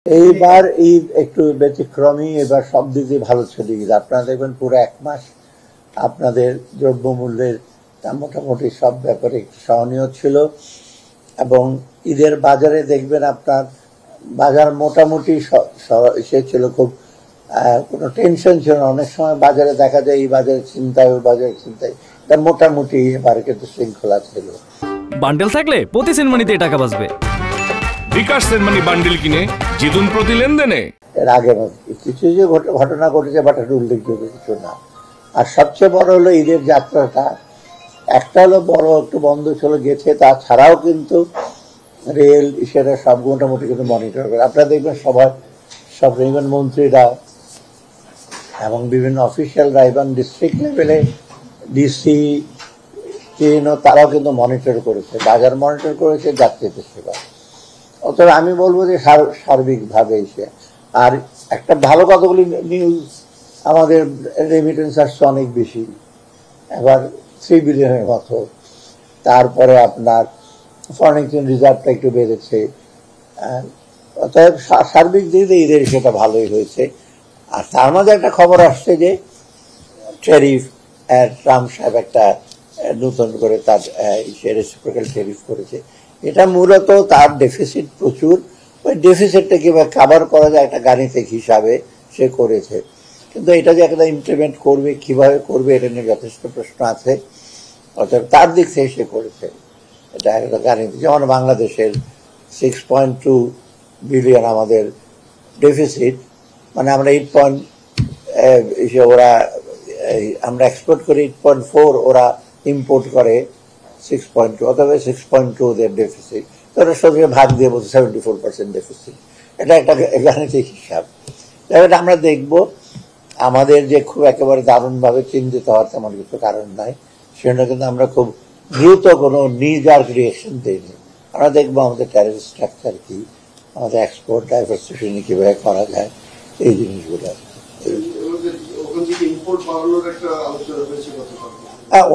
এইবার এই একটু ব্যতিক্রমী, এবার সব দিক দিয়ে ভালো ছিল ঈদ। আপনারা দেখবেন পুরো এক মাস আপনাদের দ্রব্যমূল্যের মোটামুটি সব ব্যাপারে সহনীয় ছিল, এবং ঈদের বাজারে দেখবেন আপনার বাজার মোটামুটি সে ছিল, খুব কোনো টেনশন ছিল না। অনেক সময় বাজারে দেখা যায় এই বাজারে চিন্তায় ওই বাজারে চিন্তায়, তা মোটামুটি এবারে কিন্তু শৃঙ্খলা ছিল। বান্ডেল থাকলে প্রতি সেনমানিতে টাকা বাঁচবে। বিকাশ সেনমানি বান্ডেল কিনে জিতুন প্রতি লেনদেনে। এর আগে কিছু যে ঘটনা ঘটেছে বাট এটা উল্লেখযোগ্য কিছু না। আর সবচেয়ে বড় হলো ঈদের যাত্রাটা, একটা হলো বড় একটু বন্ধ ছিল গেছে, তাছাড়াও কিন্তু রেল সেটা সব মোটামুটি কিন্তু মনিটর করে। আপনারা দেখবেন সব ইভেন মন্ত্রীরা এবং বিভিন্ন অফিসিয়ালরা এবং ডিস্ট্রিক্ট লেভেলে ডিসি তারাও কিন্তু মনিটর করেছে, বাজার মনিটর করেছে, যাত্রীদের সেবা। অতএব আমি বলবো যে সার্বিকভাবে এসে আর একটা ভালো কতগুলি নিউজ, আমাদের রেমিটেন্স আসছে অনেক বেশি, এবার 3 বিলিয়নের মতো। তারপরে আপনার ফরেন এক্সচেঞ্জ রিজার্ভটা একটু বেড়েছে। অতএব সার্বিক দিক দিয়ে ঈদের সেটা ভালোই হয়েছে। আর তার মাঝে একটা খবর আসছে যে ট্যারিফ, ট্রাম্প সাহেব একটা নতুন করে তার রেসিপ্রোকাল ট্যারিফ করেছে। এটা মূলত তার ডেফিসিট প্রচুর, ওই ডেফিসিটটা কিভাবে কাভার করা যায় একটা গাণিতিক হিসাবে সে করেছে। কিন্তু এটা যে একটা ইমপ্লিমেন্ট করবে, কিভাবে করবে, এটা নিয়ে যথেষ্ট প্রশ্ন আছে। অর্থাৎ তার দিক থেকে সে করেছে এটা একটা গাণিতিক। যেমন বাংলাদেশের 6.2 বিলিয়ন আমাদের ডেফিসিট, মানে আমরা 8 ওরা আমরা এক্সপোর্ট করি 8.4, ওরা ইম্পোর্ট করে 6.2, অথবা 6.2 ওদের ডেফিসিট। তো ওরা সঙ্গে ভাগ দিয়ে বলছে 74% ডেফিসিট। এটা একটা গাণিতিক হিসাব। এবার আমরা দেখব আমাদের যে খুব একেবারে দারুণভাবে চিন্তিত হওয়ার তেমন কিছু কারণ নাই, সেটা কিন্তু আমরা খুব দ্রুত কোনো নিজার রিয়েকশন দিইনি। আমরা দেখবো আমাদের ট্যারিফ স্ট্রাকচার কি, আমাদের এক্সপোর্ট ডাইভার্সিফিকেশন কিভাবে করা যায়, এই জিনিসগুলো।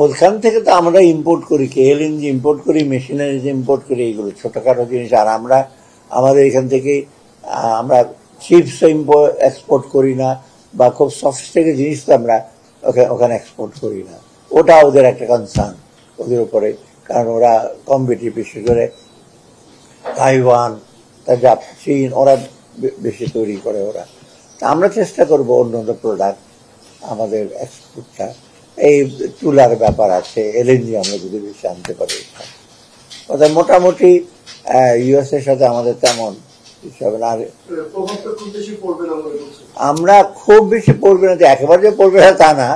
ওইখান থেকে তো আমরা ইম্পোর্ট করি, এলএনজি ইম্পোর্ট করি, মেশিনারিজ ইম্পোর্ট করি, এইগুলো ছোটখাটো জিনিস। আর আমরা আমাদের এখান থেকে আমরা চিপস এক্সপোর্ট করি না, বা খুব সফিস্টিকেটেড জিনিস তো আমরা ওখানে এক্সপোর্ট করি না। ওটা ওদের একটা কনসার্ন ওদের উপরে, কারণ ওরা কম্পিটিটিভ, বিশেষ করে তাইওয়ান, চীন, ওরা বেশি তৈরি করে ওরা। আমরা চেষ্টা করবো অন্য অন্য প্রোডাক্ট আমাদের এক্সপোর্টটা, এই তুলার ব্যাপার আছে, এলএনজি আমরা যদি বেশি আনতে পারি। অর্থাৎ মোটামুটি ইউএস এর সাথে আমাদের তেমন কিছু হবে না। আর আমরা খুব বেশি পড়বে না, যে একেবারে যে পড়বে না তা না,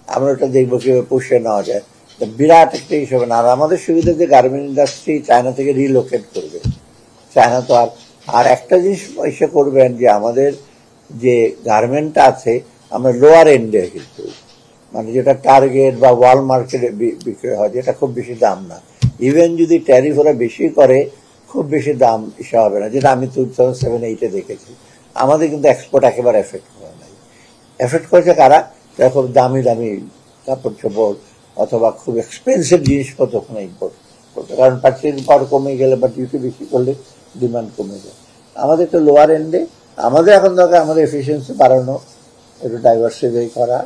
আমরা ওটা দেখবো কিভাবে পুষে নেওয়া যায়। বিরাট একটা হিসেবে না। আর আমাদের সুবিধা যে গার্মেন্ট ইন্ডাস্ট্রি চায়না থেকে রিলোকেট করবে। চায়না তো আর একটা জিনিস এসে করবেন যে আমাদের যে গার্মেন্টটা আছে আমরা লোয়ার এন্ডে, কিন্তু মানে যেটা টার্গেট বা ওয়াল মার্কেটে বিক্রি হয়, যেটা খুব বেশি দাম না। ইভেন যদি ট্যারিফ ওরা বেশি করে, খুব বেশি দাম এসে হবে না, যেটা আমি 2007-8 দেখেছি। আমাদের কিন্তু এক্সপোর্ট একেবারে এফেক্ট করে নাই। এফেক্ট করেছে কারা? যারা খুব দামি দামি কাপড় চোপড় অথবা খুব এক্সপেন্সিভ জিনিসপত্র ওখানে ইম্পোর্ট করতে, কারণ পার্চেসিং পাওয়ার কমে গেলে বা ডিউটি বেশি করলে ডিমান্ড কমে যায়। আমাদের তো লোয়ার এন্ডে, আমাদের এখন দরকার আমাদের এফিসিয়েন্সি বাড়ানো, একটু ডাইভার্সিফাই করা।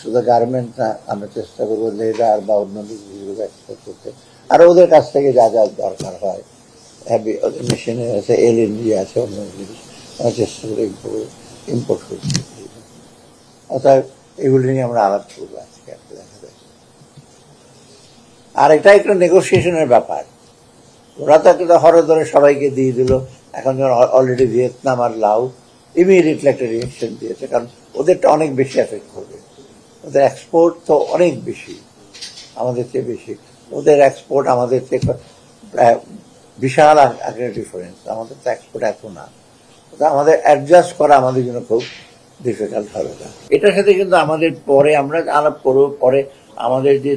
শুধু গার্মেন্ট না, আমরা চেষ্টা করবো লেদার বা অন্য জিনিসগুলো এক্সপোর্ট করতে। আর ওদের কাছ থেকে যা যা দরকার হয়, ওদের মেশিনের আছে, এলএনজি আছে, অন্য জিনিস আমরা চেষ্টা করে ইম্পোর্ট করতে। অর্থাৎ এগুলি নিয়ে আমরা আলাপ করবো আজকে। দেখা যায় আর এটা একটা নেগোসিয়েশনের ব্যাপার। ওরা তো একটা হরে ধরে সবাইকে দিয়ে দিল। এখন যখন অলরেডি ভিয়েতনাম আর লাও ইমিডিয়েটলি একটা রিয়েকশন দিয়েছে, কারণ ওদেরটা অনেক বেশি এফেক্ট করবে। ওদের এক্সপোর্ট তো অনেক বেশি, আমাদের চেয়ে বেশি। ওদের এক্সপোর্ট আমাদের চেয়ে বিশাল একটা ডিফারেন্স। আমাদের তো এক্সপোর্ট এত না, আমাদের অ্যাডজাস্ট করা আমাদের জন্য খুব ডিফিকাল্ট হবে না। এটার সাথে কিন্তু আমাদের পরে আমরা আলাপ করবো, পরে আমাদের যে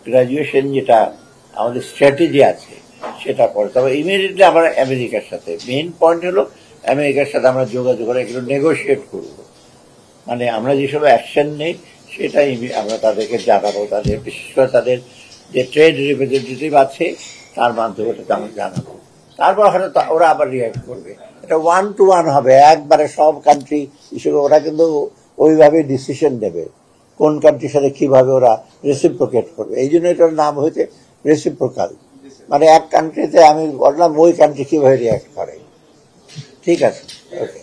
গ্রাজুয়েশন যেটা আমাদের স্ট্র্যাটেজি আছে সেটা পরে। তবে ইমিডিয়েটলি আমরা আমেরিকার সাথে, মেইন পয়েন্ট হলো আমেরিকার সাথে আমরা যোগাযোগ করে এগুলো নেগোশিয়েট করবো। মানে আমরা যেসব অ্যাকশন নেই সেটাই আমরা তাদেরকে জানাবো। তাদের বিশেষ করে তাদের যে ট্রেড রিপ্রেজেন্টেটিভ আছে তার মাধ্যমে আমরা জানাবো। তারপর হয়তো ওরা আবার রিঅ্যাক্ট করবে। এটা 1-to-1 হবে, একবারে সব কান্ট্রি হিসেবে। ওরা কিন্তু ওইভাবে ডিসিশন নেবে কোন কান্ট্রির সাথে কিভাবে ওরা রেসিপ্রোকেট করবে। এই জন্য এটার নাম হয়েছে রেসিপ্রোকাল, মানে এক কান্ট্রিতে আমি বললাম ওই কান্ট্রি কিভাবে রিয়াক্ট করে। ঠিক আছে, ওকে।